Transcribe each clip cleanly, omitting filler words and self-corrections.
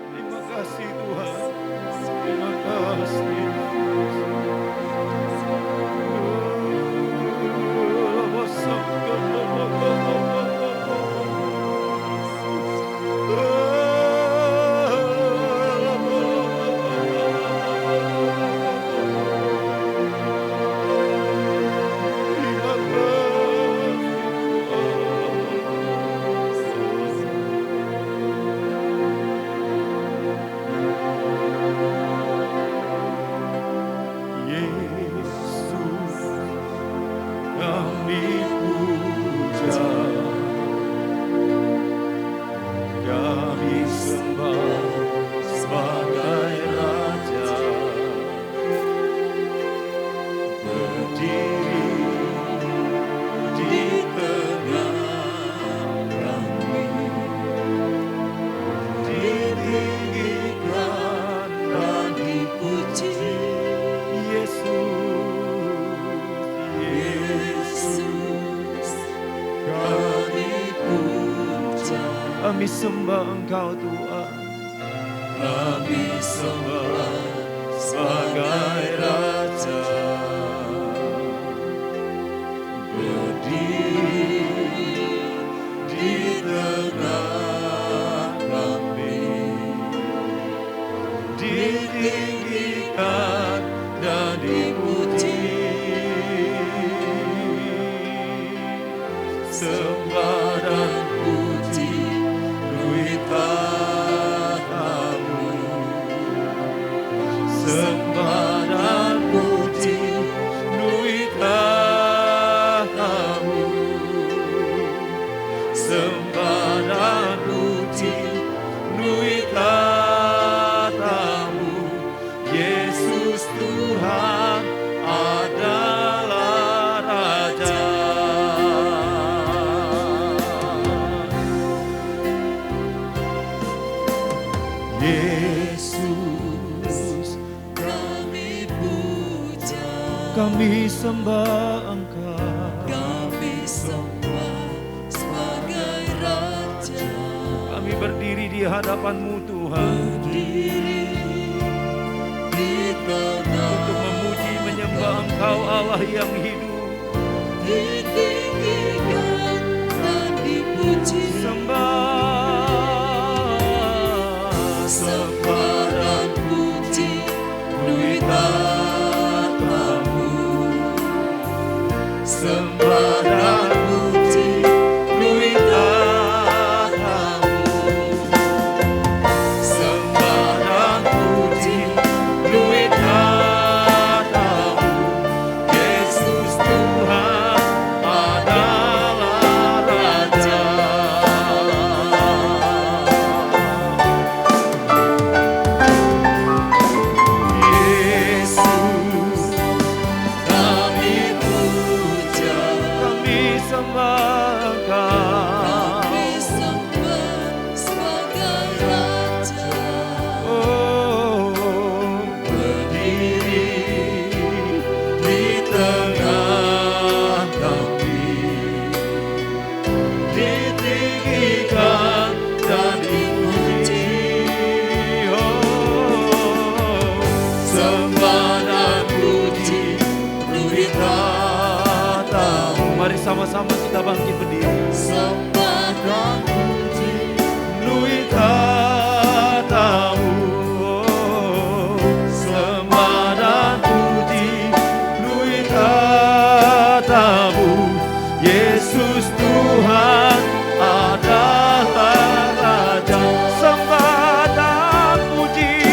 Terima kasih Tuhan. Terima kasih. Yesus, kami puja, kami sembah sebagai Raja, berdiri di tengah kami, ditinggikan dan dipuji. Yesus, kami puja. Kami sembah Engkau Tuhan. Kami sembah sebagai Raja, berdiri di tengah kami, ditinggikan dan dipuji. Sembah dan puji duit tahtamu. Sembah dan puji duit tahtamu. Sembah dan puji duit tahtamu. Yesus Tuhan adalah Raja. Yesus, kami puja, kami sembah Engkau, kami sembah sebagai Raja. Kami berdiri di hadapan-Mu Tuhan, berdiri di tengah, untuk memuji menyembah Engkau Allah yang hidup, ditinggikan dan dipuji. Sembah dan puji duit tahtamu. Sembah dan puji duit tahtamu. Sembah dan puji duit tahtamu. Yesus Tuhan adalah Raja. Mari sama-sama kita bangkit berdiri. Sembah dan puji duit tahtamu. Sembah dan puji duit tahtamu. Yesus Tuhan adalah Raja. Sembah dan puji.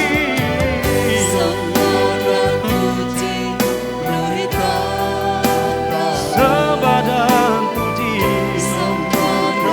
Sembah dan puji duit tahtamu. Sembah dan puji. Sembah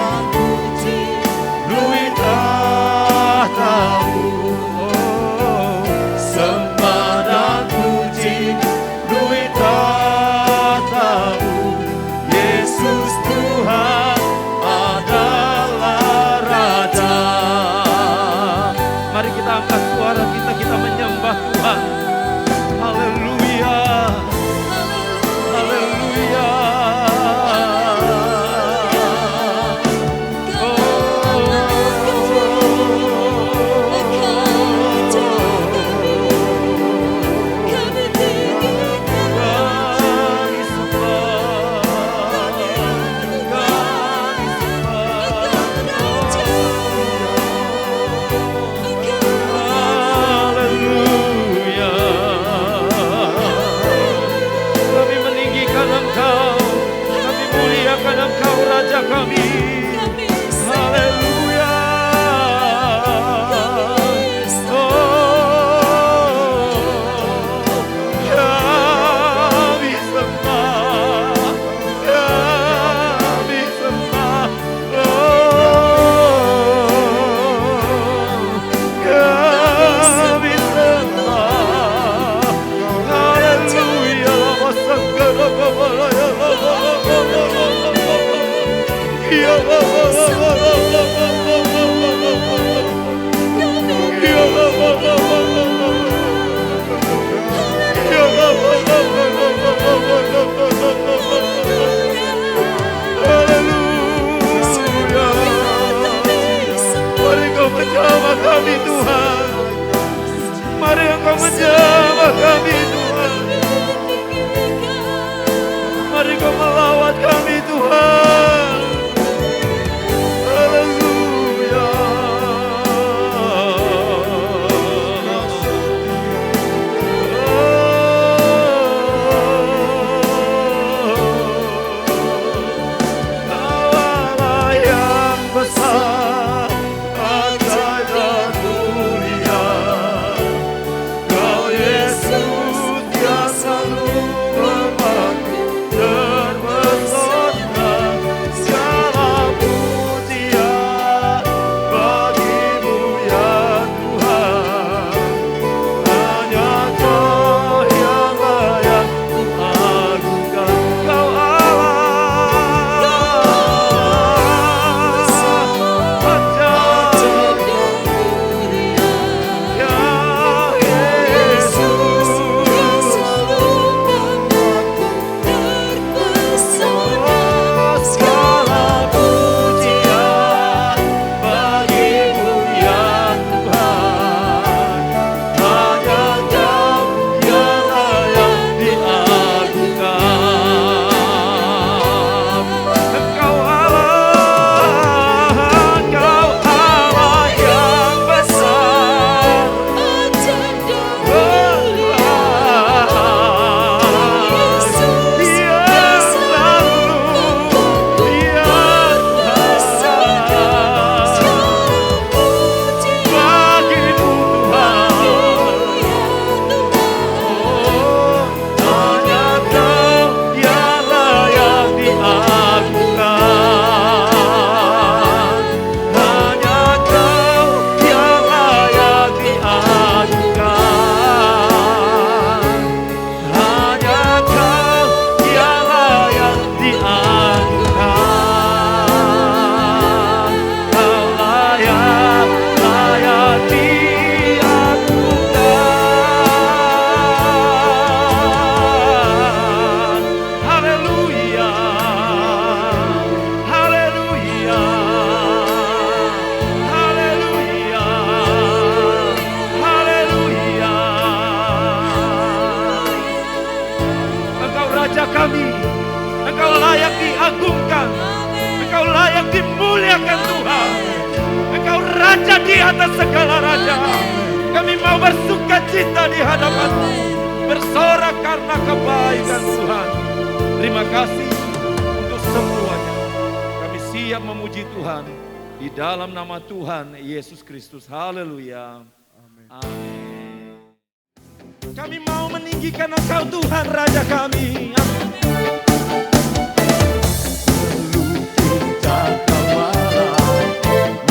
Mari Engkau menjamah kami Tuhan. Mari Engkau menjamah kami Tuhan. Mari Engkau melawat kami Tuhan. Haleluya. Kau Allah yang besar, ajaib dan mulia. Kau Yesus yang selalu membantu terpesona. Segala pujian bagimu ya Tuhan. Hanya Kau yang layak kuagungkan. Kau Allah ajaib ya Yesus. Segala pujian bagimu ya Tuhan. Hanya Kau yang layak diagungkan. Engkau Allah yang besar. Kami, Engkau layak diagungkan, Engkau layak dimuliakan Tuhan. Engkau Raja di atas segala raja. Kami mau bersukacita di hadapan-Mu, bersorak karena kebaikan Tuhan. Terima kasih untuk semuanya. Kami siap memuji Tuhan di dalam nama Tuhan Yesus Kristus. Haleluya. Amin. Kami mau meninggikan Engkau Tuhan Raja kami.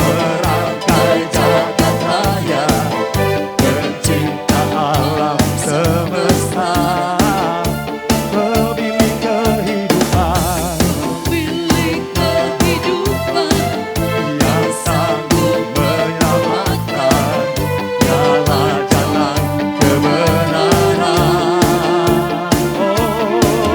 Merangkai jagat raya, pencipta alam semesta, pemilik kehidupan, yang sanggup menyelamatkan, nyala jalan kebenaran. Oh,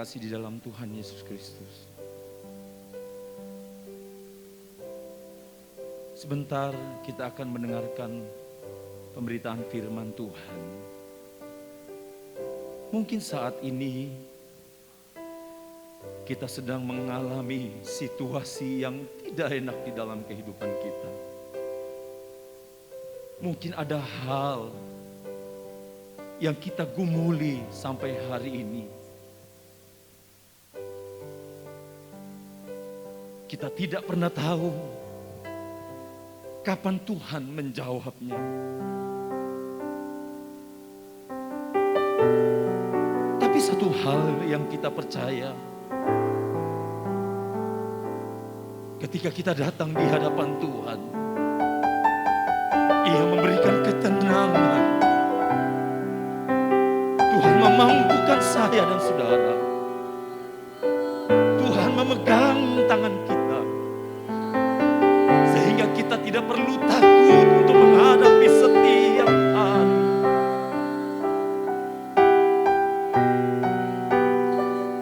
terkasih di dalam Tuhan Yesus Kristus. Sebentar kita akan mendengarkan pemberitaan firman Tuhan. Mungkin saat ini kita sedang mengalami situasi yang tidak enak di dalam kehidupan kita. Mungkin ada hal yang kita gumuli sampai hari ini. Kita tidak pernah tahu kapan Tuhan menjawabnya. Tapi satu hal yang kita percaya, ketika kita datang di hadapan Tuhan, Ia memberikan ketenangan. Tuhan memampukan saya dan saudara. Tuhan memegang tangan kita, sehingga kita tidak perlu takut untuk menghadapi setiap hari.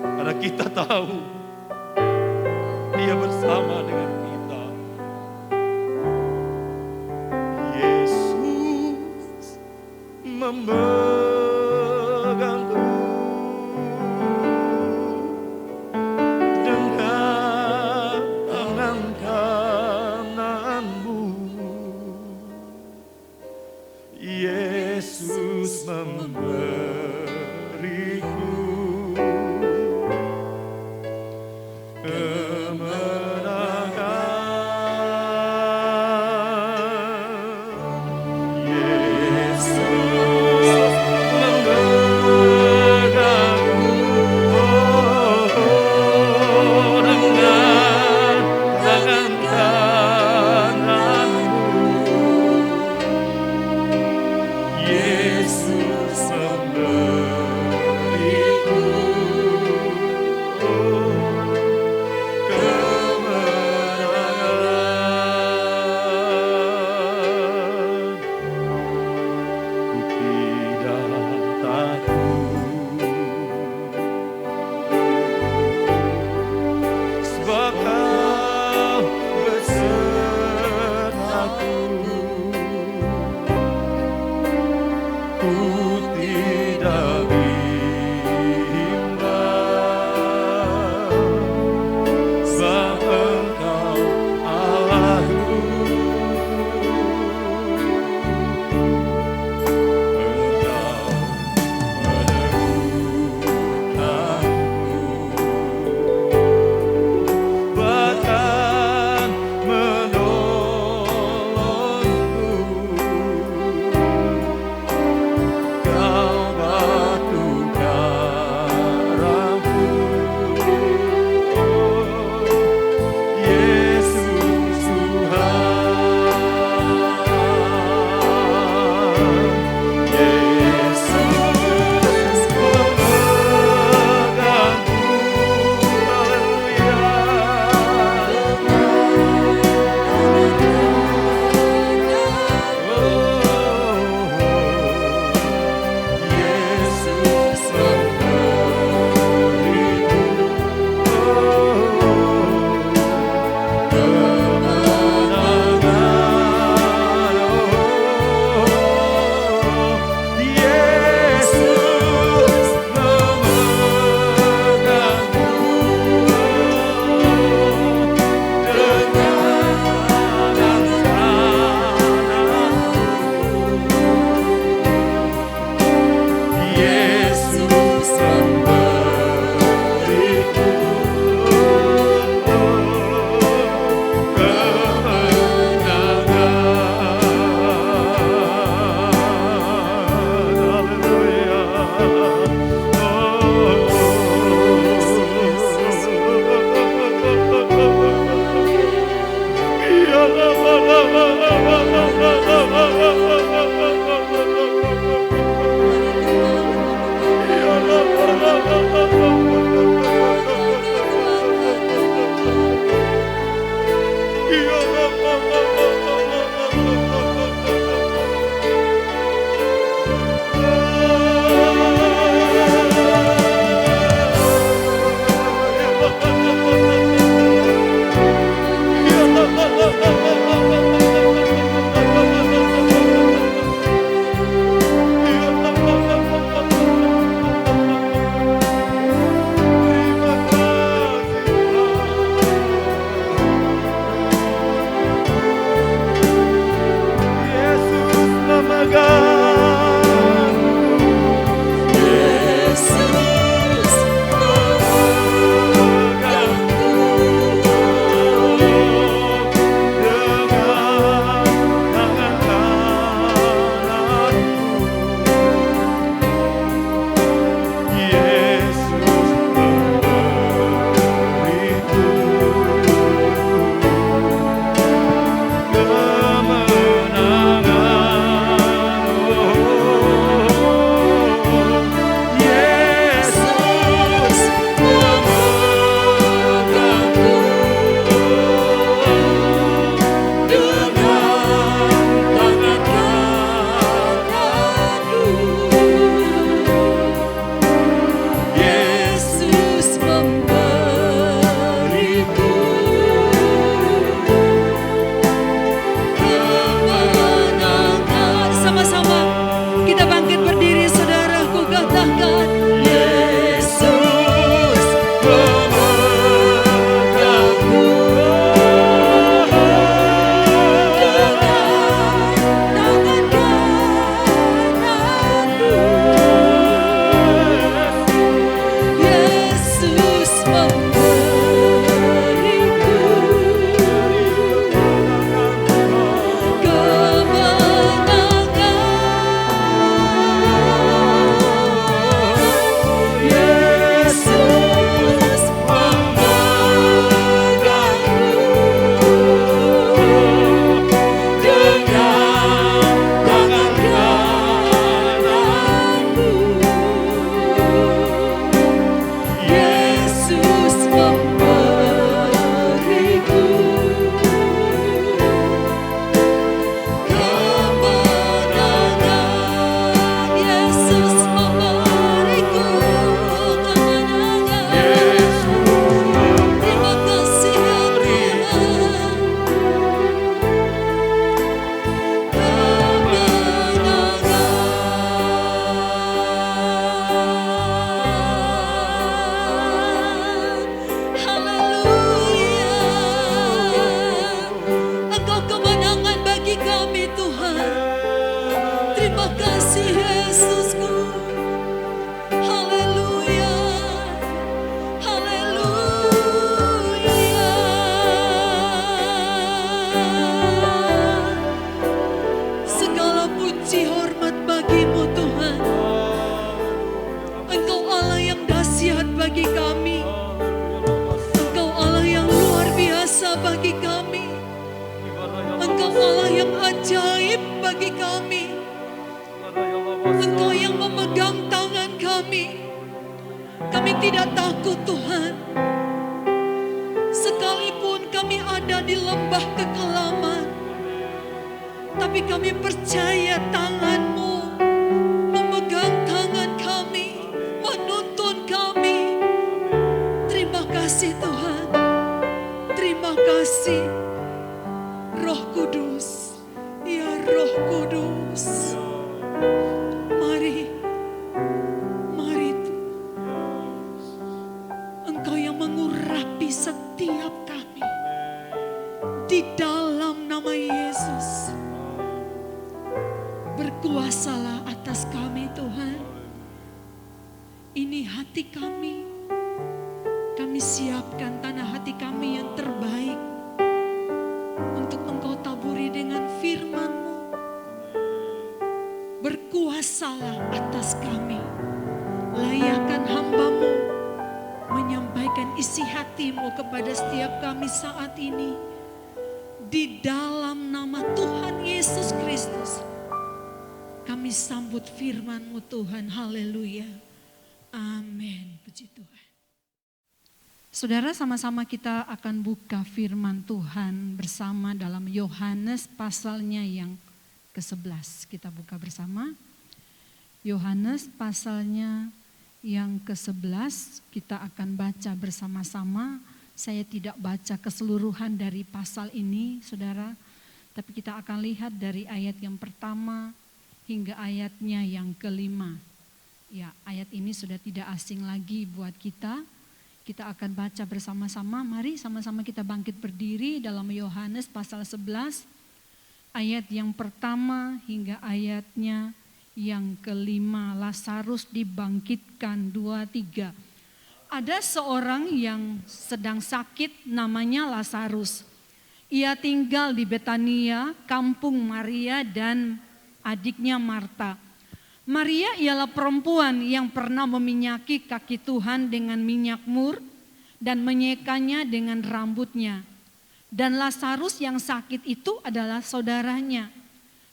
Karena kita tahu Dia bersama dengan kita. Yesus memegangku dengan tangan kananmu. Yesus memberiku bagi kami. Engkau yang memegang tangan kami. Kami tidak takut Tuhan. Sekalipun kami ada di lembah kekelaman, tapi kami percaya tangan-Mu memegang tangan kami, menuntun kami. Terima kasih Tuhan. Terima kasih Roh Kudus. Ya Roh Kudus. Mari Engkau yang mengurapi setiap kami. Di dalam nama Yesus. Berkuasalah atas kami Tuhan. Ini hati kami. Kami siapkan tanah hati kami yang terbaik. Untuk Engkau taburi dengan firman-Mu. Berkuasalah atas kami. Layakkan hamba-Mu menyampaikan isi hati-Mu kepada setiap kami saat ini. Di dalam nama Tuhan Yesus Kristus. Kami sambut firman-Mu Tuhan. Haleluya. Amin. Puji Tuhan. Saudara, sama-sama kita akan buka firman Tuhan bersama dalam Yohanes pasalnya yang ke-11. Kita buka bersama. Yohanes pasalnya yang ke-11 kita akan baca bersama-sama. Saya tidak baca keseluruhan dari pasal ini, saudara. Tapi kita akan lihat dari ayat yang pertama hingga ayatnya yang ke-5. Ya, ayat ini sudah tidak asing lagi buat kita. Kita akan baca bersama-sama. Mari sama-sama kita bangkit berdiri dalam Yohanes pasal 11. Ayat yang pertama hingga ayatnya yang ke-5. Lazarus dibangkitkan 2-3. Ada seorang yang sedang sakit namanya Lazarus. Ia tinggal di Betania, kampung Maria dan adiknya Marta. Maria ialah perempuan yang pernah meminyaki kaki Tuhan dengan minyak mur dan menyekanya dengan rambutnya. Dan Lazarus yang sakit itu adalah saudaranya.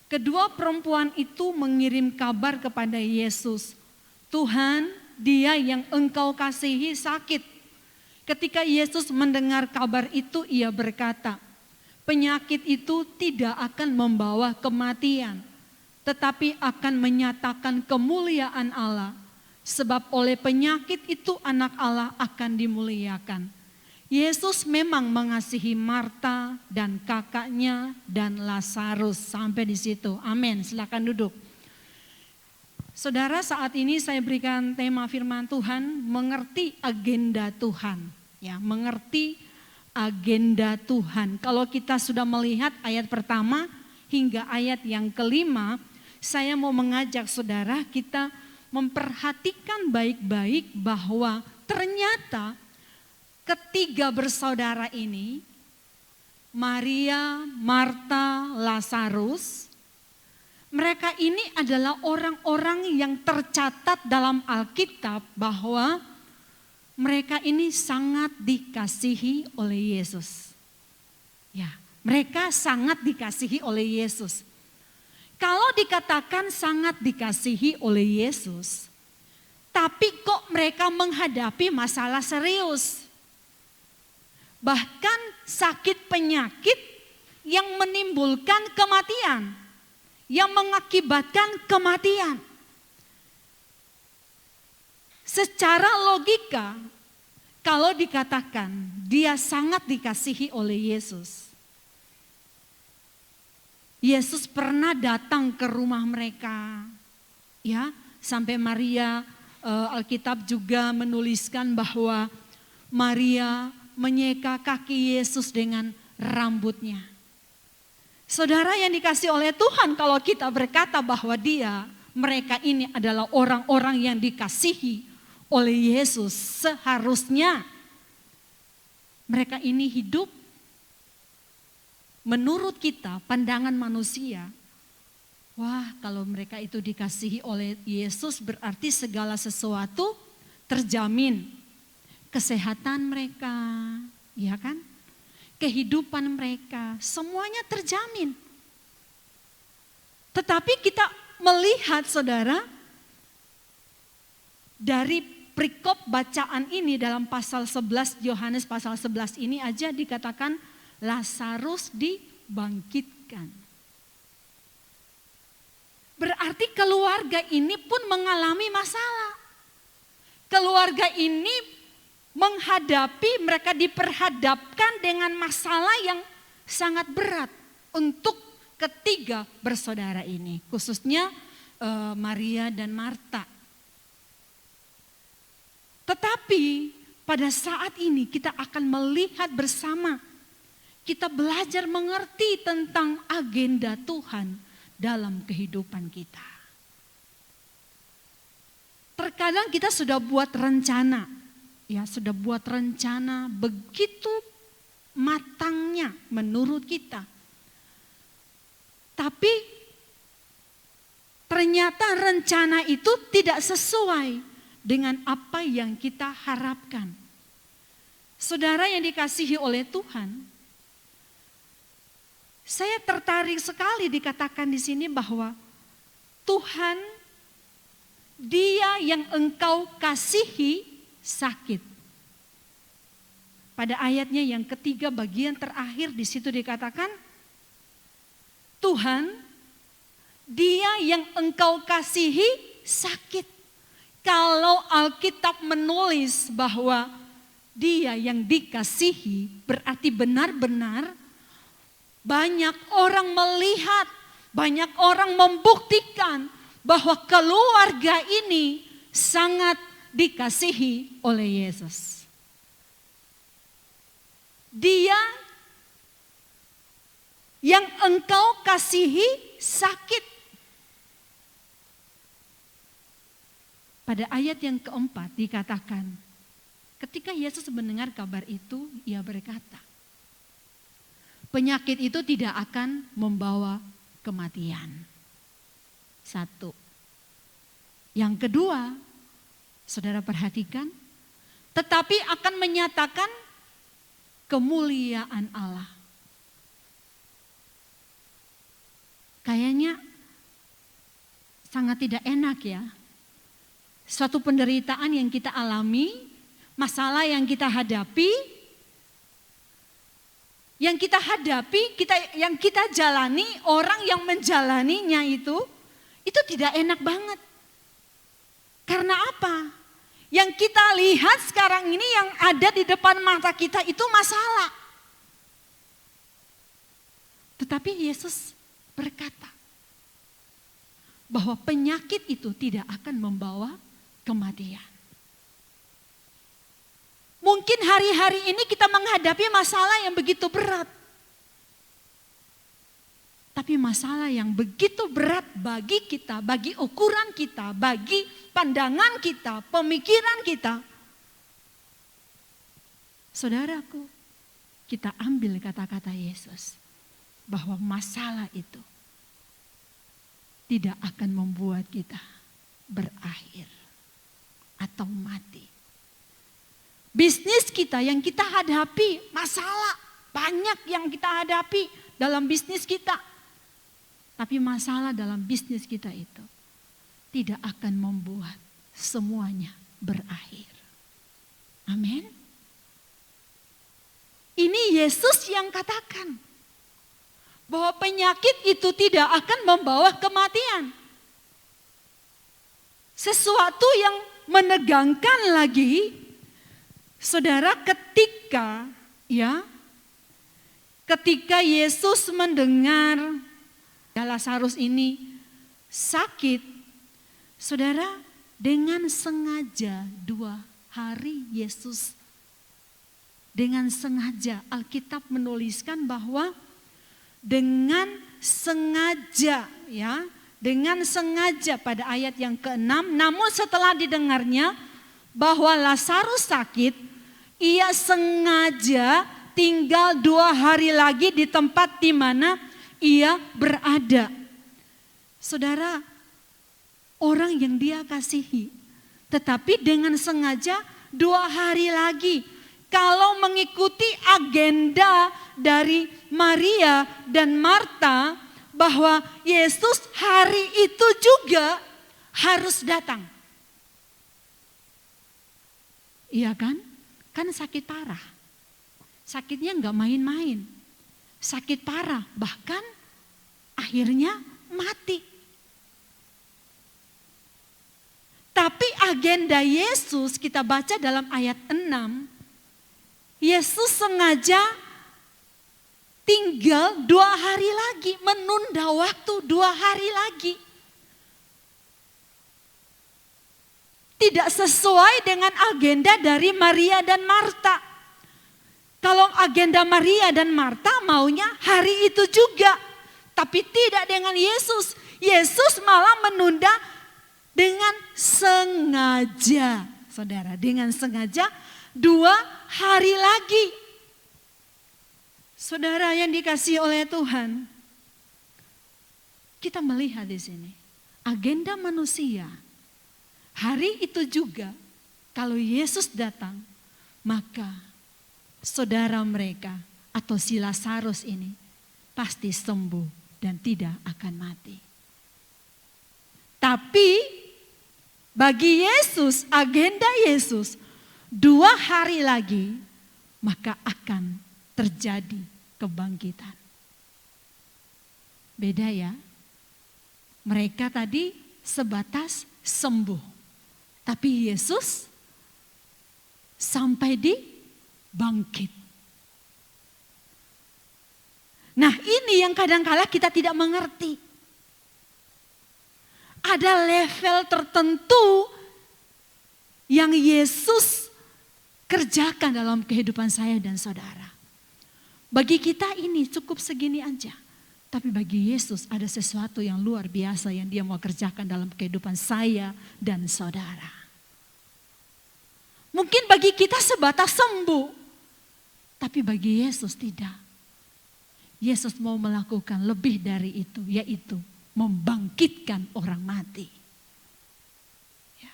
Kedua perempuan itu mengirim kabar kepada Yesus. Tuhan, dia yang engkau kasihi sakit. Ketika Yesus mendengar kabar itu, ia berkata, penyakit itu tidak akan membawa kematian, tetapi akan menyatakan kemuliaan Allah. Sebab oleh penyakit itu anak Allah akan dimuliakan. Yesus memang mengasihi Marta dan kakaknya dan Lazarus. Sampai di situ. Amin. Silakan duduk. Saudara, saat ini saya berikan tema firman Tuhan, mengerti agenda Tuhan. Ya, mengerti agenda Tuhan. Kalau kita sudah melihat ayat pertama hingga ayat yang ke-5, saya mau mengajak saudara kita memperhatikan baik-baik bahwa ternyata ketiga bersaudara ini, Maria, Marta, Lazarus, mereka ini adalah orang-orang yang tercatat dalam Alkitab bahwa mereka ini sangat dikasihi oleh Yesus. Ya, mereka sangat dikasihi oleh Yesus. Kalau dikatakan sangat dikasihi oleh Yesus, tapi kok mereka menghadapi masalah serius. Bahkan sakit penyakit yang menimbulkan kematian, yang mengakibatkan kematian. Secara logika, kalau dikatakan dia sangat dikasihi oleh Yesus, Yesus pernah datang ke rumah mereka, ya, sampai Maria, Alkitab juga menuliskan bahwa Maria menyeka kaki Yesus dengan rambutnya. Saudara yang dikasih oleh Tuhan, kalau kita berkata bahwa mereka ini adalah orang-orang yang dikasihi oleh Yesus, seharusnya mereka ini hidup menurut kita, pandangan manusia. Wah, kalau mereka itu dikasihi oleh Yesus berarti segala sesuatu terjamin. Kesehatan mereka, ya kan? Kehidupan mereka, semuanya terjamin. Tetapi kita melihat saudara, dari perikop bacaan ini dalam pasal 11, Yohanes pasal 11 ini aja dikatakan Lazarus dibangkitkan. Berarti keluarga ini pun mengalami masalah. Keluarga ini mereka diperhadapkan dengan masalah yang sangat berat untuk ketiga bersaudara ini, khususnya Maria dan Marta. Tetapi pada saat ini kita akan melihat bersama, kita belajar mengerti tentang agenda Tuhan dalam kehidupan kita. Terkadang kita sudah buat rencana, sudah buat rencana begitu matangnya menurut kita. Tapi ternyata rencana itu tidak sesuai dengan apa yang kita harapkan. Saudara yang dikasihi oleh Tuhan, saya tertarik sekali dikatakan di sini bahwa Tuhan, Dia yang engkau kasihi sakit. Pada ayatnya yang ketiga bagian terakhir di situ dikatakan, Tuhan, Dia yang engkau kasihi sakit. Kalau Alkitab menulis bahwa Dia yang dikasihi, berarti benar-benar banyak orang melihat, banyak orang membuktikan bahwa keluarga ini sangat dikasihi oleh Yesus. Dia yang engkau kasihi sakit. Pada ayat yang keempat dikatakan, ketika Yesus mendengar kabar itu, Ia berkata, penyakit itu tidak akan membawa kematian. Satu. Yang kedua, saudara perhatikan, tetapi akan menyatakan kemuliaan Allah. Kayaknya sangat tidak enak ya. Suatu penderitaan yang kita alami, masalah yang kita hadapi, yang kita jalani, orang yang menjalaninya itu tidak enak banget. Karena apa? Yang kita lihat sekarang ini yang ada di depan mata kita itu masalah. Tetapi Yesus berkata bahwa penyakit itu tidak akan membawa kematian. Mungkin hari-hari ini kita menghadapi masalah yang begitu berat. Tapi masalah yang begitu berat bagi kita, bagi ukuran kita, bagi pandangan kita, pemikiran kita. Saudaraku, kita ambil kata-kata Yesus bahwa masalah itu tidak akan membuat kita berakhir atau mati. Bisnis kita yang kita hadapi, masalah banyak yang kita hadapi dalam bisnis kita. Tapi masalah dalam bisnis kita itu tidak akan membuat semuanya berakhir. Amin. Ini Yesus yang katakan bahwa penyakit itu tidak akan membawa kematian. Sesuatu yang menegangkan lagi, saudara, ketika Yesus mendengar Lazarus ini sakit, saudara, dengan sengaja 2 hari Yesus, dengan sengaja Alkitab menuliskan bahwa dengan sengaja pada ayat yang ke-6, namun setelah didengarnya bahwa Lazarus sakit, ia sengaja tinggal 2 hari lagi di tempat di mana ia berada. Saudara, orang yang dia kasihi, tetapi dengan sengaja 2 hari lagi. Kalau mengikuti agenda dari Maria dan Marta, bahwa Yesus hari itu juga harus datang. Iya kan? Kan sakit parah. Sakitnya nggak main-main. Sakit parah, bahkan akhirnya mati. Tapi agenda Yesus kita baca dalam ayat 6. Yesus sengaja tinggal 2 hari lagi, menunda waktu 2 hari lagi. Tidak sesuai dengan agenda dari Maria dan Marta. Kalau agenda Maria dan Marta maunya hari itu juga. Tapi tidak dengan Yesus. Yesus malah menunda dengan sengaja. Saudara, dengan sengaja 2 hari lagi. Saudara yang dikasihi oleh Tuhan, kita melihat di sini agenda manusia. Hari itu juga kalau Yesus datang, maka saudara mereka atau si Lazarus ini pasti sembuh dan tidak akan mati. Tapi bagi Yesus, agenda Yesus 2 hari lagi maka akan terjadi kebangkitan. Beda ya. Mereka tadi sebatas sembuh. Tapi Yesus sampai di bangkit. Nah, ini yang kadang-kala kita tidak mengerti. Ada level tertentu yang Yesus kerjakan dalam kehidupan saya dan saudara. Bagi kita ini cukup segini aja. Tapi bagi Yesus ada sesuatu yang luar biasa yang dia mau kerjakan dalam kehidupan saya dan saudara. Mungkin bagi kita sebatas sembuh. Tapi bagi Yesus tidak. Yesus mau melakukan lebih dari itu, yaitu membangkitkan orang mati. Ya.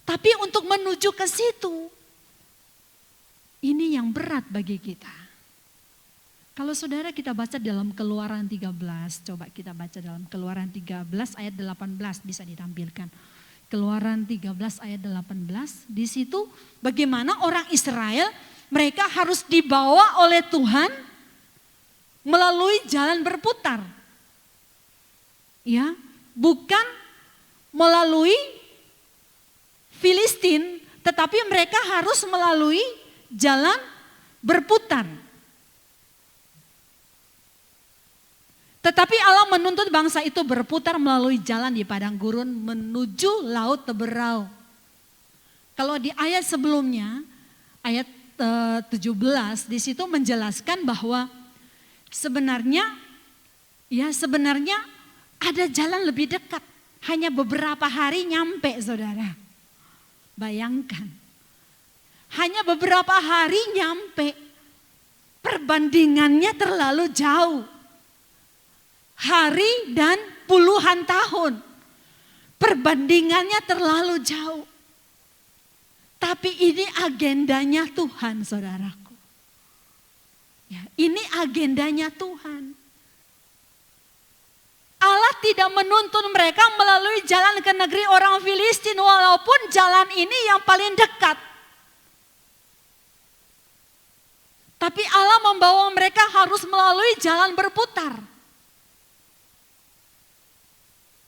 Tapi untuk menuju ke situ, ini yang berat bagi kita. Kalau saudara kita baca dalam Keluaran 13, coba kita baca dalam Keluaran 13 ayat 18 bisa ditampilkan. Keluaran 13 ayat 18, di situ bagaimana orang Israel mereka harus dibawa oleh Tuhan melalui jalan berputar. Ya, bukan melalui Filistin, tetapi mereka harus melalui jalan berputar. Tetapi Allah menuntut bangsa itu berputar melalui jalan di padang gurun menuju laut Teberau. Kalau di ayat sebelumnya, ayat 17 di situ menjelaskan bahwa sebenarnya ada jalan lebih dekat. Hanya beberapa hari nyampe, saudara. Bayangkan. Hanya beberapa hari nyampe. Perbandingannya terlalu jauh. Hari dan puluhan tahun. Perbandingannya terlalu jauh. Tapi ini agendanya Tuhan, saudaraku. Ya, ini agendanya Tuhan. Allah tidak menuntun mereka melalui jalan ke negeri orang Filistin, walaupun jalan ini yang paling dekat. Tapi Allah membawa mereka harus melalui jalan berputar.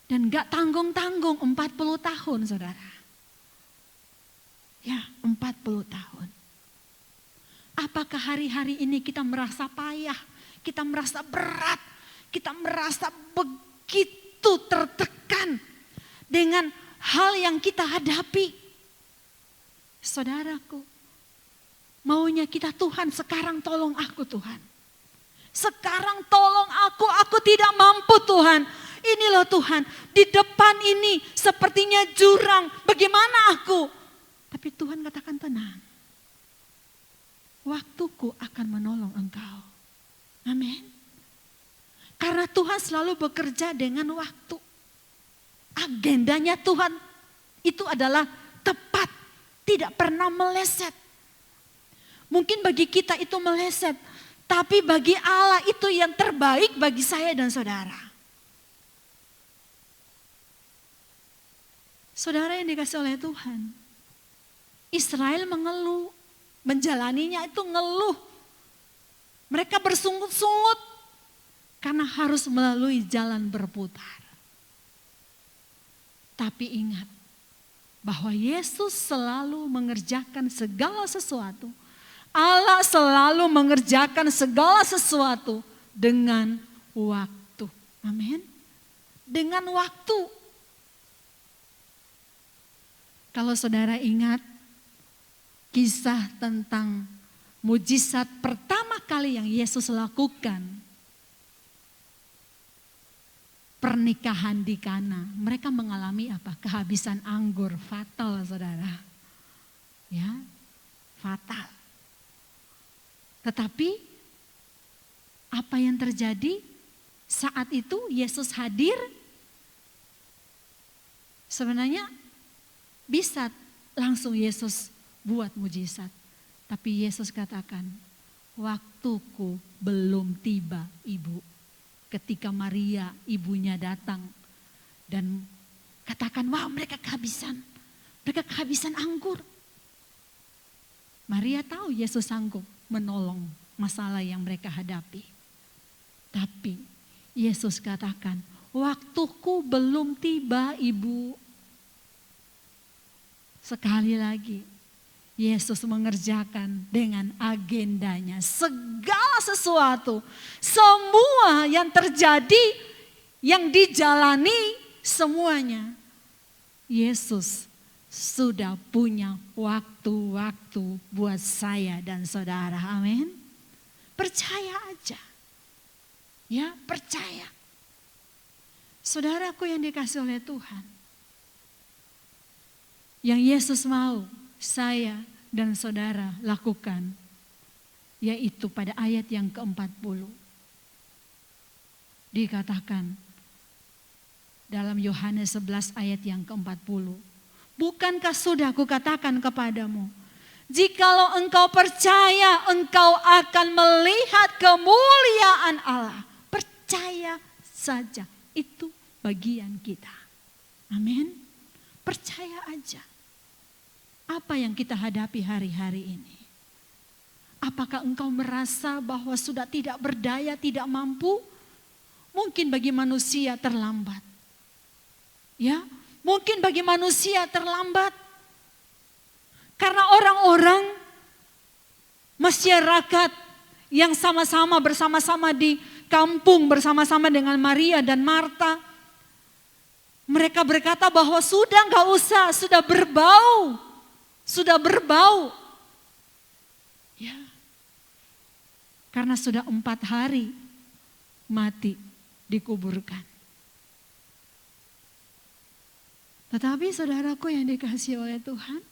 Dan gak tanggung-tanggung 40 tahun, saudara. Ya, 40 tahun. Apakah hari-hari ini kita merasa payah, kita merasa berat, kita merasa begitu tertekan dengan hal yang kita hadapi? Saudaraku, maunya kita, Tuhan sekarang tolong aku Tuhan. Sekarang tolong aku tidak mampu Tuhan. Ini loh Tuhan, di depan ini sepertinya jurang, bagaimana aku? Tapi Tuhan katakan tenang. Waktuku akan menolong engkau. Amin. Karena Tuhan selalu bekerja dengan waktu. Agendanya Tuhan itu adalah tepat, tidak pernah meleset. Mungkin bagi kita itu meleset, Tapi bagi Allah itu yang terbaik bagi saya dan saudara. Saudara yang dikasih oleh Tuhan, Israel mengeluh, menjalaninya itu ngeluh. Mereka bersungut-sungut karena harus melalui jalan berputar. Tapi ingat bahwa Yesus selalu mengerjakan segala sesuatu. Allah selalu mengerjakan segala sesuatu dengan waktu. Amin. Dengan waktu. Kalau saudara ingat kisah tentang mujizat pertama kali yang Yesus lakukan. Pernikahan di Kana. Mereka mengalami apa? Kehabisan anggur. Fatal, saudara. Ya, fatal. Tetapi apa yang terjadi saat itu Yesus hadir? Sebenarnya bisa langsung Yesus buat mujizat. Tapi Yesus katakan, waktuku belum tiba, Ibu. Ketika Maria ibunya datang dan katakan, wah mereka kehabisan anggur. Maria tahu Yesus sanggup menolong masalah yang mereka hadapi. Tapi Yesus katakan, waktuku belum tiba, Ibu. Sekali lagi, Yesus mengerjakan dengan agendanya segala sesuatu. Semua yang terjadi, yang dijalani semuanya. Yesus sudah punya waktu-waktu buat saya dan saudara. Amin. Percaya aja. Ya, percaya. Saudaraku yang dikasih oleh Tuhan. Yang Yesus mau saya dan saudara lakukan, yaitu pada ayat yang ke-40. Dikatakan dalam Yohanes 11 ayat yang ke-40. Bukankah sudah kukatakan kepadamu, jikalau engkau percaya, engkau akan melihat kemuliaan Allah. Percaya saja, itu bagian kita. Amin. Percaya aja. Apa yang kita hadapi hari-hari ini? Apakah engkau merasa bahwa sudah tidak berdaya, tidak mampu? Mungkin bagi manusia terlambat. Ya, mungkin bagi manusia terlambat. Karena orang-orang masyarakat yang bersama-sama di kampung bersama-sama dengan Maria dan Marta, mereka berkata bahwa sudah enggak usah, sudah berbau. Sudah berbau. Ya. Karena sudah 4 hari mati dikuburkan. Tetapi saudaraku yang dikasihi oleh Tuhan,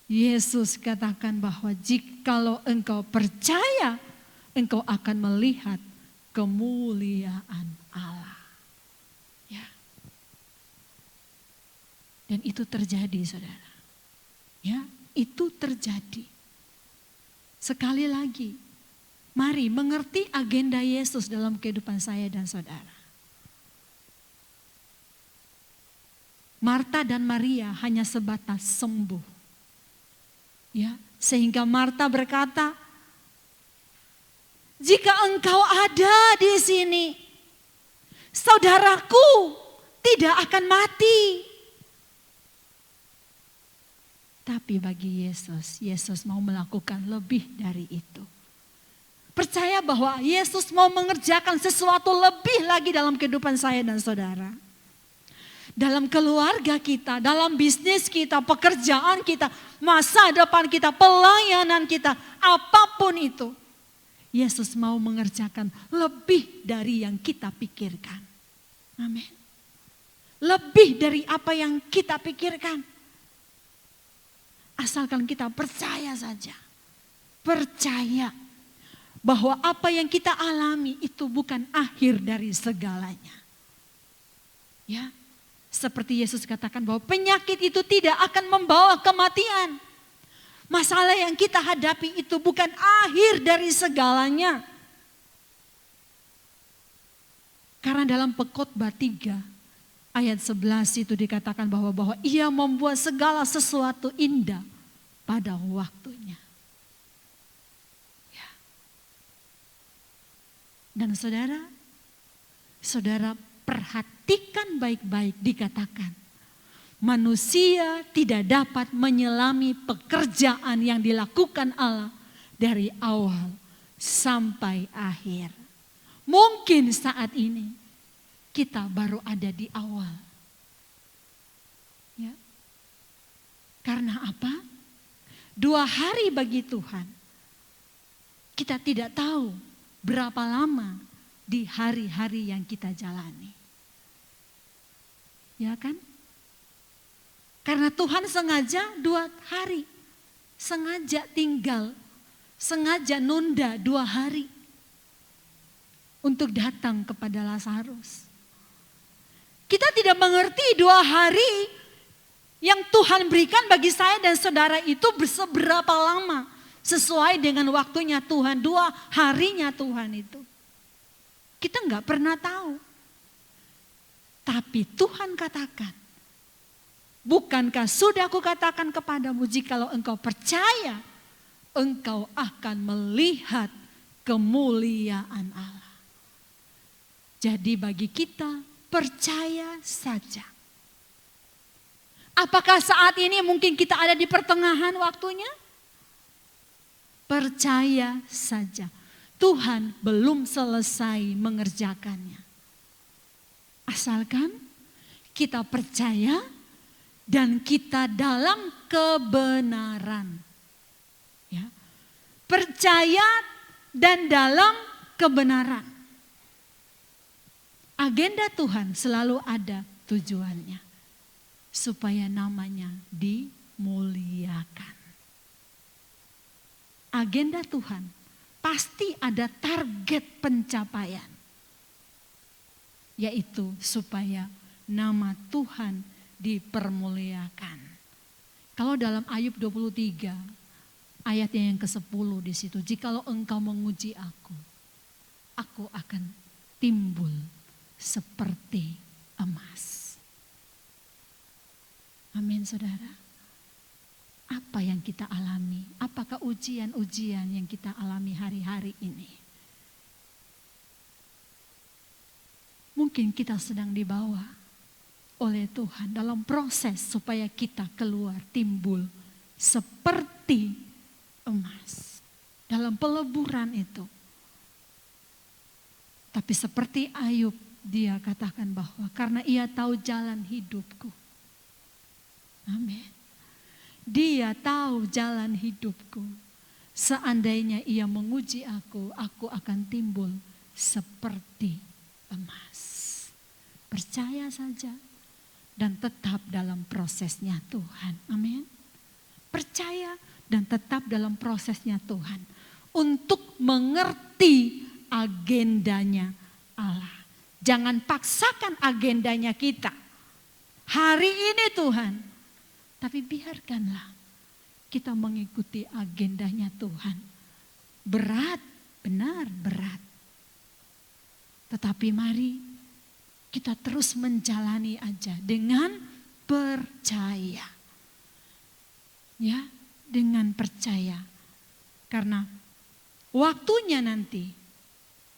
Yesus katakan bahwa jikalau engkau percaya, engkau akan melihat kemuliaan Allah. Ya. Dan itu terjadi, saudara. Ya, itu terjadi. Sekali lagi, mari mengerti agenda Yesus dalam kehidupan saya dan saudara. Marta dan Maria hanya sebatas sembuh. Ya, sehingga Marta berkata, jika engkau ada di sini, saudaraku tidak akan mati. Tapi bagi Yesus, Yesus mau melakukan lebih dari itu. Percaya bahwa Yesus mau mengerjakan sesuatu lebih lagi dalam kehidupan saya dan saudara. Dalam keluarga kita, dalam bisnis kita, pekerjaan kita, masa depan kita, pelayanan kita, apapun itu. Yesus mau mengerjakan lebih dari yang kita pikirkan. Amin. Lebih dari apa yang kita pikirkan. Asalkan kita percaya saja. Percaya bahwa apa yang kita alami itu bukan akhir dari segalanya. Ya, seperti Yesus katakan bahwa penyakit itu tidak akan membawa kematian. Masalah yang kita hadapi itu bukan akhir dari segalanya. Karena dalam Pengkhotbah 3 ayat 11 itu dikatakan bahwa ia membuat segala sesuatu indah pada waktunya. Ya. Dan saudara perhatikan baik-baik, dikatakan manusia tidak dapat menyelami pekerjaan yang dilakukan Allah dari awal sampai akhir. Mungkin saat ini kita baru ada di awal. Ya. Karena apa? 2 hari bagi Tuhan. Kita tidak tahu berapa lama di hari-hari yang kita jalani. Ya kan? Karena Tuhan sengaja 2 hari. Sengaja tinggal. Sengaja nunda 2 hari. Untuk datang kepada Lazarus. Kita tidak mengerti 2 hari yang Tuhan berikan bagi saya dan saudara itu seberapa lama. Sesuai dengan waktunya Tuhan, 2 harinya Tuhan itu. Kita nggak pernah tahu. Tapi Tuhan katakan, bukankah sudah aku katakan kepadamu, jikalau engkau percaya, engkau akan melihat kemuliaan Allah. Jadi bagi kita, percaya saja. Apakah saat ini mungkin kita ada di pertengahan waktunya? Percaya saja. Tuhan belum selesai mengerjakannya. Asalkan kita percaya dan kita dalam kebenaran. Ya. Percaya dan dalam kebenaran. Agenda Tuhan selalu ada tujuannya. Supaya namanya dimuliakan. Agenda Tuhan pasti ada target pencapaian. Yaitu supaya nama Tuhan dipermuliakan. Kalau dalam Ayub 23 ayatnya yang ke-10 di situ, jikalau engkau menguji aku akan timbul seperti emas. Amin saudara. Apa yang kita alami? Apakah ujian-ujian yang kita alami hari-hari ini? Mungkin kita sedang dibawa oleh Tuhan dalam proses supaya kita keluar timbul seperti emas. Dalam peleburan itu. Tapi seperti Ayub, dia katakan bahwa karena ia tahu jalan hidupku. Amin. Dia tahu jalan hidupku. Seandainya ia menguji aku akan timbul seperti emas. Percaya saja dan tetap dalam prosesnya Tuhan. Amin. Percaya dan tetap dalam prosesnya Tuhan. Untuk mengerti agendanya Allah. Jangan paksakan agendanya kita. Hari ini Tuhan. Tapi biarkanlah kita mengikuti agendanya Tuhan. Berat, benar berat. Tetapi mari kita terus menjalani aja dengan percaya. Ya, dengan percaya. Karena waktunya nanti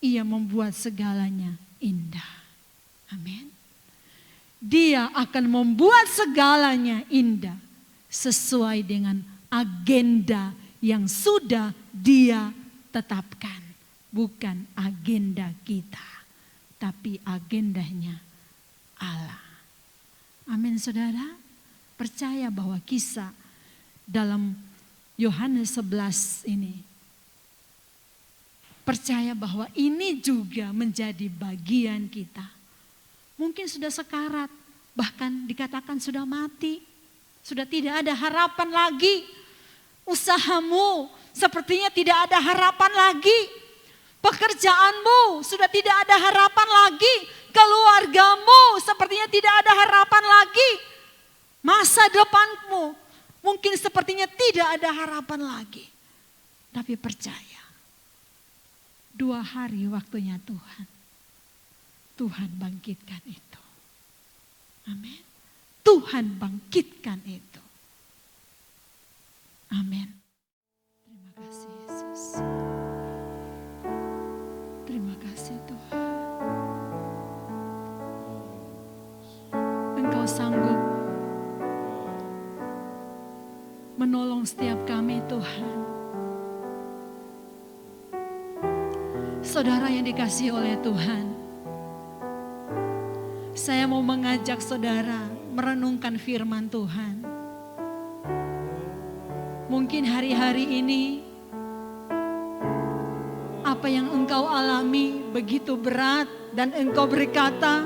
ia membuat segalanya indah. Amin. Dia akan membuat segalanya indah sesuai dengan agenda yang sudah dia tetapkan. Bukan agenda kita, tapi agendanya Allah. Amin saudara. Percaya bahwa kisah dalam Yohanes 11 ini. Percaya bahwa ini juga menjadi bagian kita. Mungkin sudah sekarat, bahkan dikatakan sudah mati. Sudah tidak ada harapan lagi. Usahamu sepertinya tidak ada harapan lagi. Pekerjaanmu sudah tidak ada harapan lagi. Keluargamu sepertinya tidak ada harapan lagi. Masa depanmu Mungkin sepertinya tidak ada harapan lagi. Tapi percaya, 2 hari waktunya Tuhan. Tuhan bangkitkan itu. Amin. Tuhan bangkitkan itu. Amin. Terima kasih Yesus. Terima kasih Tuhan. Engkau sanggup menolong setiap kami Tuhan. Saudara yang dikasihi oleh Tuhan, saya mau mengajak saudara merenungkan firman Tuhan. Mungkin hari-hari ini apa yang engkau alami begitu berat dan engkau berkata,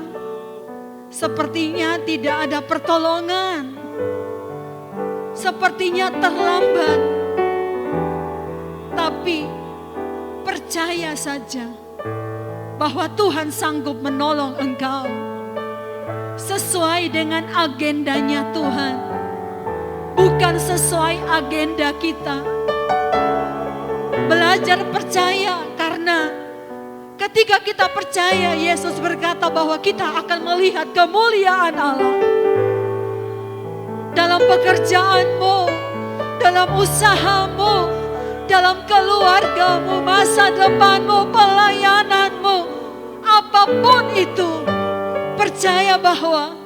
sepertinya tidak ada pertolongan. Sepertinya terlambat. Tapi percaya saja bahwa Tuhan sanggup menolong engkau sesuai dengan agendanya Tuhan, bukan sesuai agenda kita. Belajar percaya, karena ketika kita percaya, Yesus berkata bahwa kita akan melihat kemuliaan Allah dalam pekerjaanmu, dalam usahamu, dalam keluargamu, masa depanmu, pelayananmu, apapun itu, percaya bahwa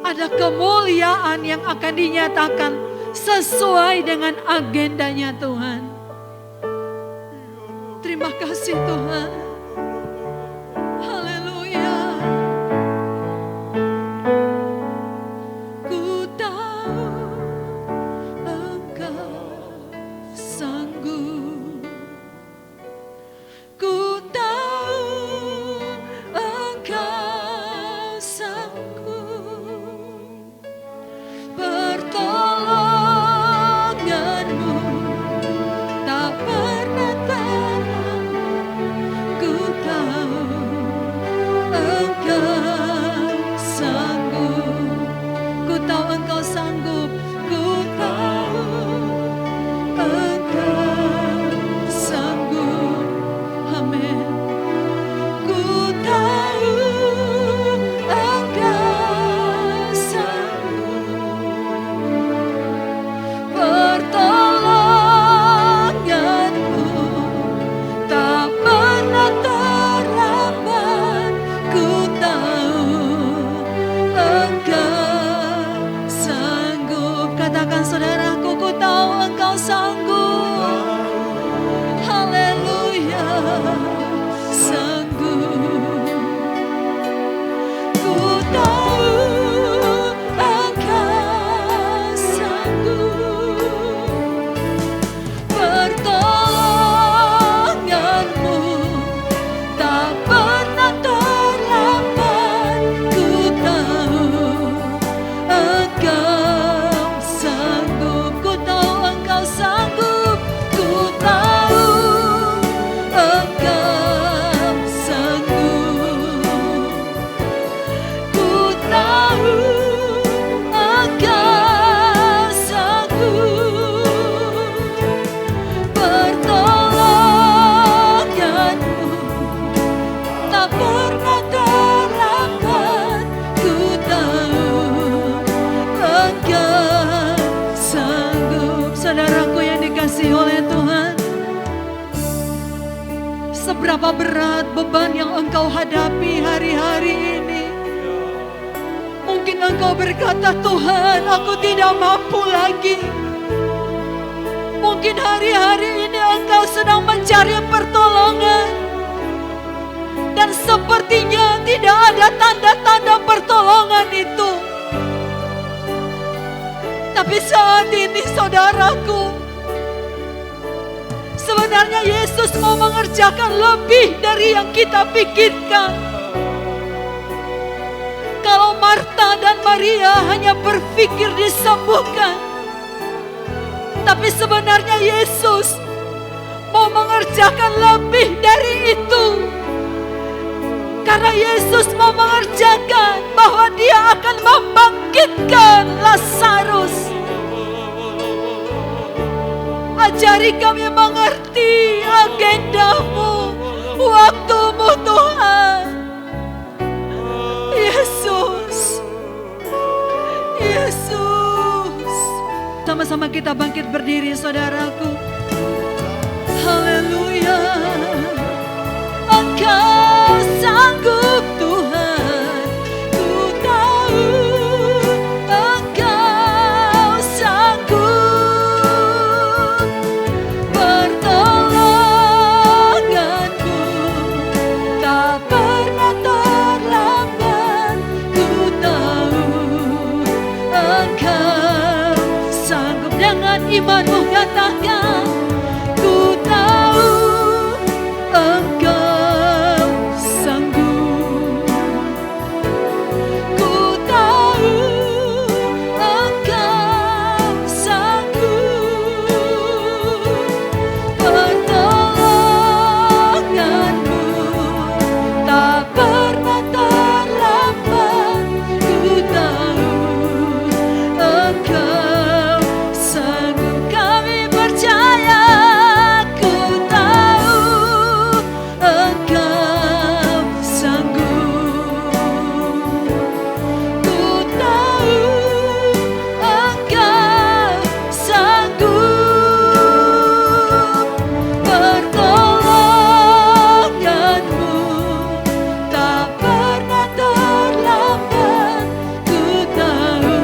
ada kemuliaan yang akan dinyatakan sesuai dengan agendanya Tuhan. Terima kasih Tuhan. Haleluya. Ku tahu Engkau sanggup. Ku tahu Engkau sanggup. Pertolonganmu tak pernah terlambat. Ku tahu Engkau sanggup. Ku tahu Engkau sanggup. Ku tahu Engkau sanggup. Amin. Ku tahu Engkau sanggup. Pertolonganmu tak pernah terlambat. Ku tahu Engkau sanggup. Katakan saudaraku, ku tahu Engkau sanggup. Haleluya. Sanggup. Ku tahu Engkau sanggup. Pertolonganmu tak pernah terlambat. Ku tahu Engkau sanggup. Ku tahu Engkau sanggup. Ku tahu Engkau sanggup. Ku tahu Engkau sanggup. Pertolonganmu tak pernah terlambat. Ku tahu Engkau sanggup. Saudaraku yang dikasihi oleh Tuhan, seberapa berat beban yang engkau hadapi hari-hari ini. Mungkin engkau berkata, Tuhan, aku tidak mampu lagi. Mungkin hari-hari ini engkau sedang mencari pertolongan, dan sepertinya tidak ada tanda-tanda pertolongan itu. Tapi saat ini saudaraku, sebenarnya Yesus mau mengerjakan lebih dari yang kita pikirkan. Kalau Marta dan Maria hanya berpikir disembuhkan, tapi sebenarnya Yesus mau mengerjakan lebih dari itu. Karena Yesus mau mengerjakan bahwa Dia akan membangkitkan Lazarus. Ajari kami mengerti agendamu, waktumu Tuhan. Yesus, Yesus. Sama-sama kita bangkit berdiri, saudaraku. Haleluya. Engkau sanggup Tuhan, ku tahu Engkau sanggup. Pertolonganmu tak pernah terlambat, ku tahu Engkau sanggup. Dengan imanmu katakan, ku tahu Engkau sanggup. Ku tahu Engkau sanggup. Pertolonganmu tak pernah terlambat, ku tahu Engkau sanggup. Kami percaya, ku tahu Engkau sanggup. Ku tahu Engkau sanggup. Pertolonganmu tak pernah terlambat, ku tahu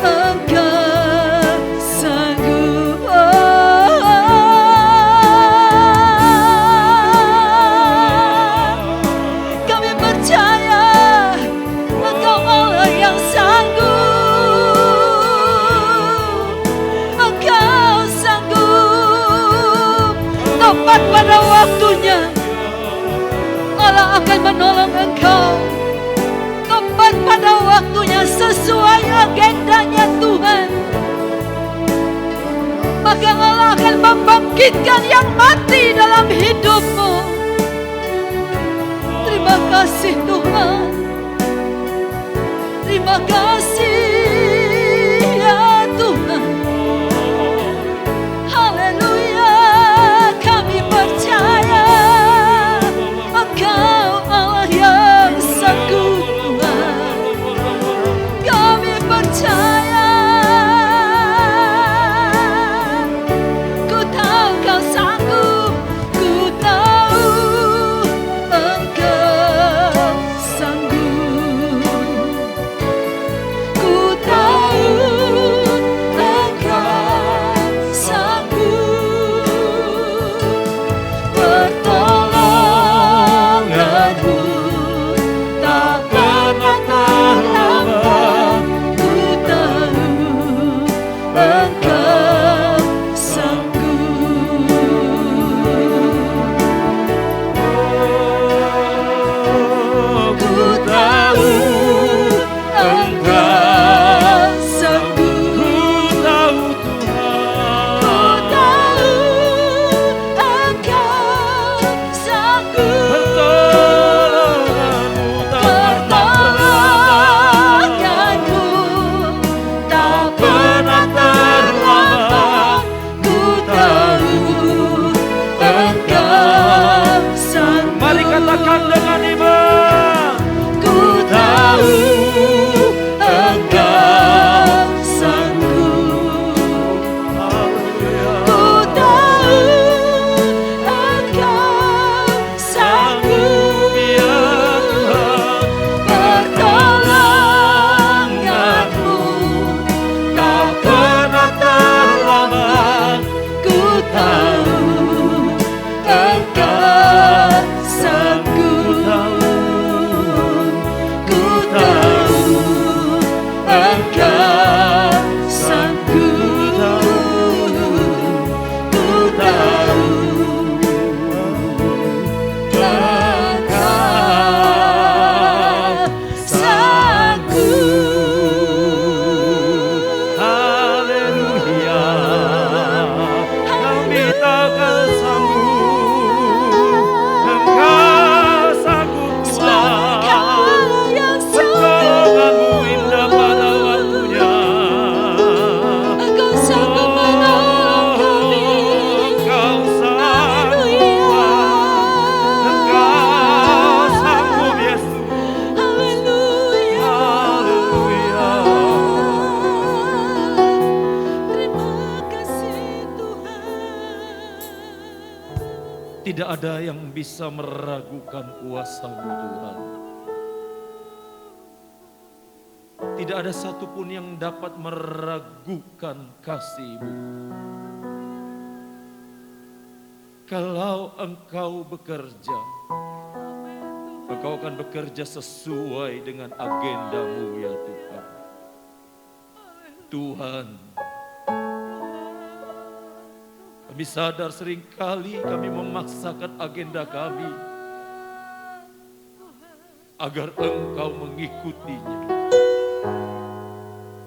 Engkau sanggup. Kami percaya Engkau Allah yang sanggup. Engkau sanggup. Tepat pada waktunya Allah akan menolong engkau. Tepat pada waktunya, sesuai agendanya Tuhan, maka Allah akan membangkitkan yang mati dalam hidupmu. Terima kasih Tuhan. Terima kasih ya Tuhan. Haleluya. Kami percaya Engkau Allah yang sanggup Tuhan. Kami percaya. Ku tahu Kau sanggup. Ku tahu Engkau sanggup. Ku Tidak ada yang bisa meragukan kuasa-Mu Tuhan. Tidak ada satupun yang dapat meragukan kasih-Mu. Kalau Engkau bekerja, Engkau akan bekerja sesuai dengan agenda-Mu ya Tuhan. Tuhan, kami sadar seringkali kami memaksakan agenda kami agar Engkau mengikutinya.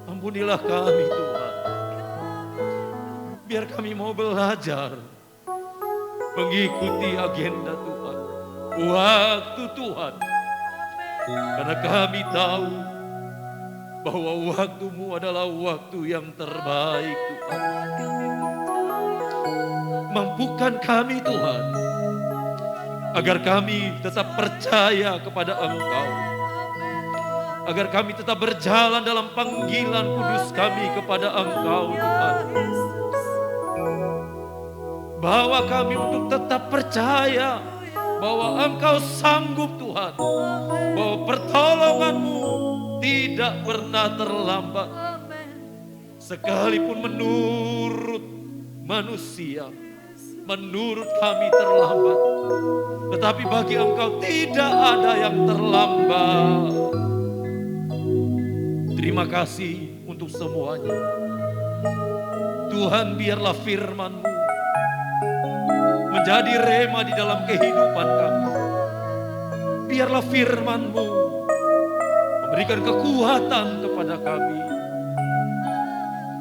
Ampunilah kami Tuhan. Biar kami mau belajar mengikuti agenda Tuhan, waktu Tuhan. Karena kami tahu bahwa waktu-Mu adalah waktu yang terbaik Tuhan. Mampukan kami Tuhan, agar kami tetap percaya kepada Engkau. Agar kami tetap berjalan dalam panggilan kudus kami kepada Engkau Tuhan. Bawa kami untuk tetap percaya bahwa Engkau sanggup Tuhan. Bahwa pertolongan-Mu tidak pernah terlambat. Sekalipun menurut manusia, menurut kami terlambat, tetapi bagi Engkau tidak ada yang terlambat. Terima kasih untuk semuanya. Tuhan, biarlah firman-Mu menjadi rema di dalam kehidupan kami. Biarlah firman-Mu memberikan kekuatan kepada kami,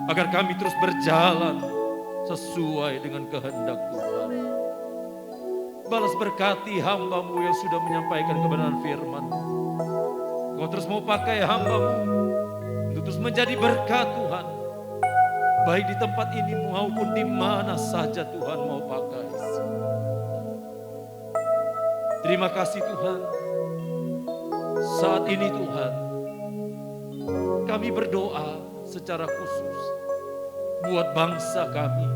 agar kami terus berjalan sesuai dengan kehendak Tuhan. Balas berkati hamba-Mu yang sudah menyampaikan kebenaran firman. Kau terus mau pakai hamba-Mu untuk terus menjadi berkat Tuhan. Baik di tempat ini maupun di mana saja Tuhan mau pakai. Terima kasih Tuhan. Saat ini Tuhan, kami berdoa secara khusus buat bangsa kami.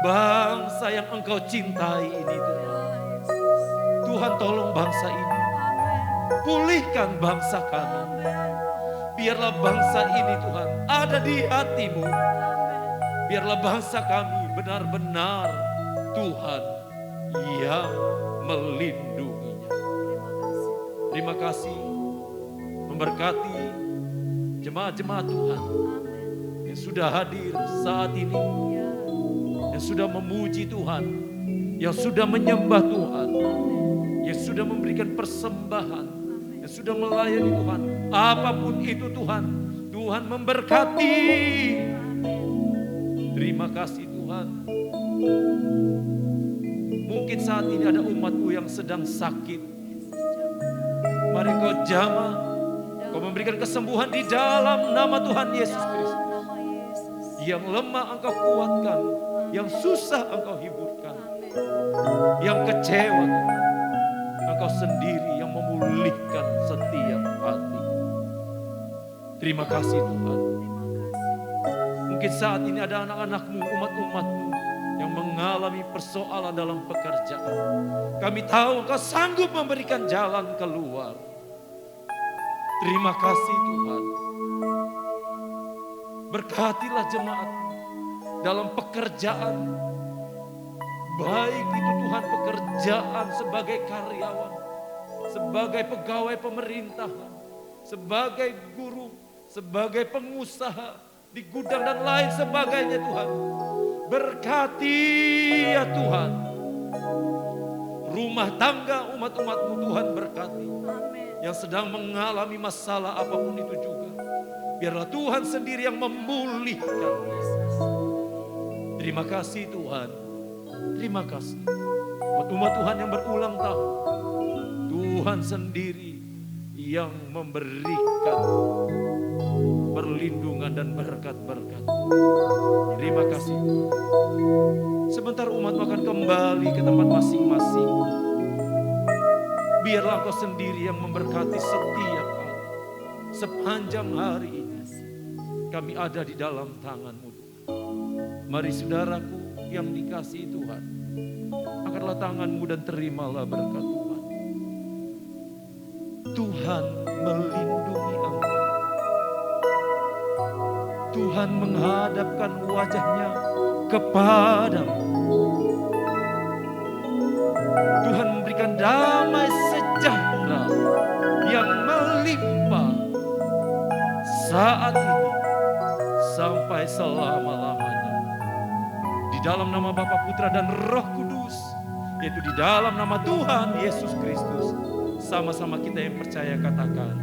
Bangsa yang Engkau cintai ini Tuhan. Tuhan, tolong bangsa ini. Pulihkan bangsa kami. Biarlah bangsa ini Tuhan ada di hati-Mu. Biarlah bangsa kami benar-benar Tuhan yang melindunginya. Terima kasih memberkati jemaat-jemaat Tuhan yang sudah hadir saat ini, yang sudah memuji Tuhan, yang sudah menyembah Tuhan, yang sudah memberikan persembahan, yang sudah melayani Tuhan. Apapun itu Tuhan, Tuhan memberkati. Terima kasih Tuhan. Mungkin saat ini ada umat-Mu yang sedang sakit. Mari Kau jamah, Kau memberikan kesembuhan di dalam nama Tuhan Yesus Kristus. Yang lemah Engkau kuatkan, yang susah Engkau hiburkan, yang kecewa Engkau sendiri yang memulihkan setiap hati. Terima kasih Tuhan. Mungkin saat ini ada anak-anak-Mu, umat-umat-Mu yang mengalami persoalan dalam pekerjaan. Kami tahu Engkau sanggup memberikan jalan keluar. Terima kasih Tuhan. Berkatilah jemaat dalam pekerjaan. Baik itu Tuhan pekerjaan sebagai karyawan, sebagai pegawai pemerintahan, sebagai guru, sebagai pengusaha di gudang dan lain sebagainya Tuhan. Berkati ya Tuhan. Rumah tangga umat-umat-Mu Tuhan berkati. Yang sedang mengalami masalah apapun itu juga. Biarlah Tuhan sendiri yang memulihkan. Terima kasih Tuhan. Terima kasih. Buat umat Tuhan yang berulang tahun. Tuhan sendiri yang memberikan perlindungan dan berkat-berkat. Terima kasih. Sebentar umat akan kembali ke tempat masing-masing. Biarlah Engkau sendiri yang memberkati setiap hari. Sepanjang hari ini kami ada di dalam tangan-Mu. Mari saudaraku yang dikasihi Tuhan, angkatlah angkatlah tanganmu dan terimalah berkat Tuhan. Tuhan melindungi engkau. Tuhan menghadapkan wajahnya kepadamu. Tuhan memberikan damai sejahtera yang melimpah saat ini sampai selama-lamanya. Di dalam nama Bapa, Putra dan Roh Kudus, yaitu di dalam nama Tuhan Yesus Kristus. Sama-sama kita yang percaya katakan,